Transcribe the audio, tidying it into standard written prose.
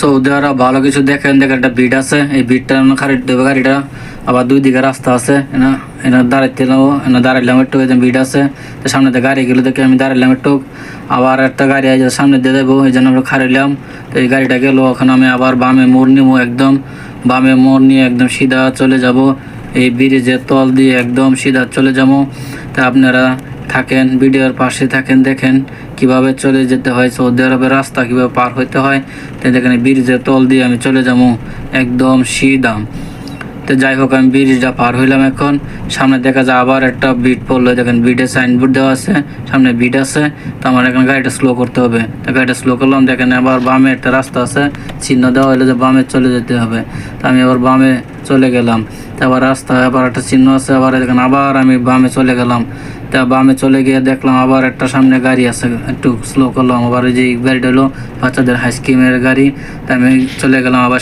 Saudi আরব ভালো কিছু দেখেন, একটা বিট আছে, এই বিটটা খারিট দেবে গাড়িটা, আবার দুই দিকে রাস্তা আছে, এনা দাঁড়াইলাম একটু, বিট আছে, তো সামনে দিয়ে গাড়ি গেলো দেখে আমি দাঁড়াইলাম একটু, আবার একটা গাড়ি আছে সামনে দিয়ে দেবো, এই জন্য আমরা খারাইলাম। তো এই গাড়িটা গেলো, ওখানে আমি আবার বামে মোড় নিবো, একদম বামে মোড় নিয়ে একদম সিধা চলে যাব, এই ব্রিজের তল দিয়ে একদম সিধা চলে যাবো। তা আপনারা থাকেন, ভিডিওর পাশে থাকেন, দেখেন কিভাবে চলে যেতে হয়, সৌদি আরবের রাস্তা কিভাবে পার হইতে হয়। তো দেখেন ব্রিজের তল দিয়ে আমি চলে যাবো একদম সিধা। তো যাই হোক, আমি ব্রিজটা পার হইলাম, এখন সামনে দেখা যায় আবার একটা বিট পড়লো, দেখেন বিটের সাইনবোর্ড দেওয়া আছে, সামনে বিট আছে। তো আমার এখন গাড়িটা স্লো করতে হবে, তো গাড়িটা স্লো করলাম, দেখেন আবার বামে একটা রাস্তা আছে, চিহ্ন দেওয়া হলো যে বামে চলে যেতে হবে। তো আমি আবার বামে চলে গেলাম, তো আবার রাস্তায় আবার একটা চিহ্ন আছে, আবার দেখেন আবার আমি বামে চলে গেলাম। তা বামে চলে গিয়ে দেখলাম আবার একটা সামনে গাড়ি আছে, একটু স্লো করলাম, আবার যে গাড়িটা হলো বাচ্চাদের আইসক্রিমের গাড়ি। তা আমি চলে গেলাম আবার